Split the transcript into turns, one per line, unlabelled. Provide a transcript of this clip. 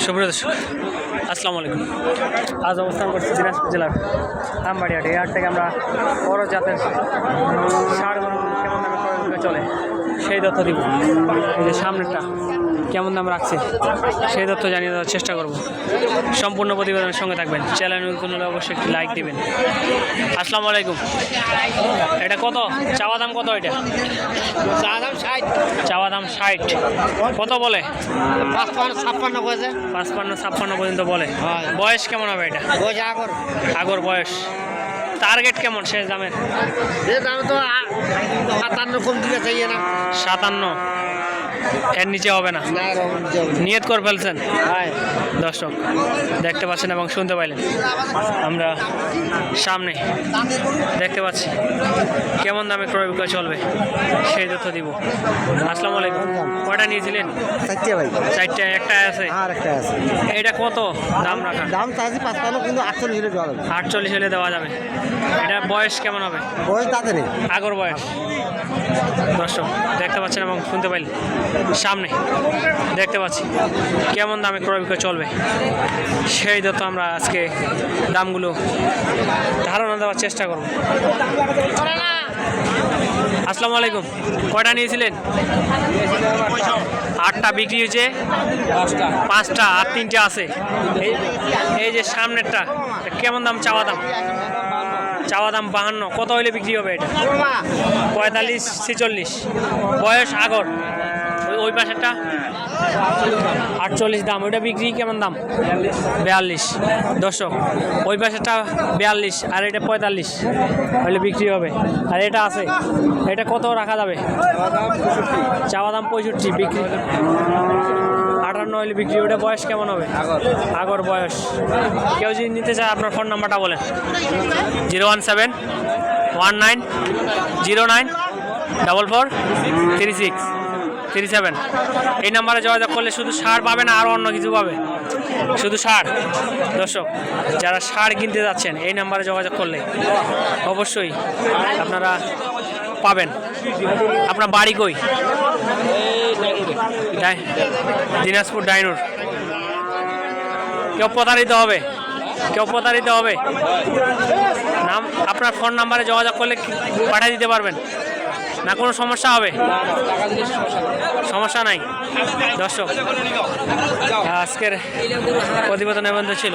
সুপ্রিয় দর্শক, আসসালামু আলাইকুম। আজ অবস্থান করছি দিনাজপুর জেলার আমবাড়ি হাটে। এই হাট থেকে আমরা বড় জাতের ষাঁড় গরু কেমন দামে ক্রয় বিক্রয় চলে সেই তথ্য দিব। এই যে সামনেরটা কেমন দাম রাখছে সেই তথ্য জানিয়ে দেওয়ার চেষ্টা করব। সম্পূর্ণ প্রতিবেদনের সঙ্গে থাকবেন। চ্যানেল নতুন হলে অবশ্যই একটি লাইক দেবেন। আসসালামু আলাইকুম। এটা কত চাওয়া দাম? কত এটা? চাওয়া দাম 60। কত বলে? 55-56 পর্যন্ত বলে। বয়স কেমন হবে এটা? আগর বয়স। টার্গেট কেমন শেষ দামের? 57। এর নিচে হবে না? নিয়ত করে ফেলছেন দর্শক, দেখতে পাচ্ছেন এবং শুনতে পাইলেন। আমরা সামনে দেখতে পাচ্ছি কেমন দামে ক্রয় বিক্রয় চলবে সেই তথ্য দিব। আসসালামু আলাইকুম। কয়টা নিয়েছিলেন?
4টে ভাই।
4টে, একটা আছে?
একটা আছে।
এটা কত দাম রাখা?
দাম চাইছি 55, কিন্তু 48 হলে দেওয়া যাবে।
48 হলে দেওয়া যাবে। এটা বয়স কেমন হবে?
বয়স তাতে নেই,
আগর বয়স। দর্শক দেখতে পাচ্ছেন এবং শুনতে পাইলেন। সামনে দেখতে পাচ্ছি কেমন দামে ক্রয় বিক্রয় চলবে সেই তথ্য আমরা আজকে দামগুলো ধারণা দেওয়ার চেষ্টা করব। আসসালামু আলাইকুম। কয়টা নিয়েছিলেন? 8টা বিক্রি হয়েছে, 5টা আর 3টে আছে। এই যে সামনেরটা কেমন দাম চাওয়া দাম? চাওয়া দাম 52। কত হইলে বিক্রি হবে এটা? 45-46। বয়স আগর। ওই পাশেরটা 48 দাম। ওইটা বিক্রি কেমন দাম? 42। দর্শক ওই পাশেরটা 42 আর এটা 45 হইলে বিক্রি হবে। আর এটা আছে, এটা কত রাখা যাবে? চাওয়া দাম 65, বিক্রি 58 হইলে বিক্রি। ওটা বয়স কেমন হবে? আগর বয়স। কেউ যদি নিতে চায় আপনার ফোন নাম্বারটা বলেন। 0171909443637। এই নাম্বারে যোগাযোগ করলে শুধু ষাঁড় পাবে না, আরও অন্য কিছু পাবে। শুধু ষাঁড়। দর্শক যারা ষাঁড় কিনতে যাচ্ছেন এই নাম্বারে যোগাযোগ করলে অবশ্যই আপনারা পাবেন। আপনার বাড়ি কই? দিনাজপুর ডাইনুর। কেউ প্রতারিত হবে? নাম আপনার ফোন নাম্বারে যোগাযোগ করলে পাঠিয়ে দিতে পারবেন না? কোনো সমস্যা হবে? সমস্যা নাই। দর্শক আজকের প্রতিবেদন এর মধ্যে ছিল।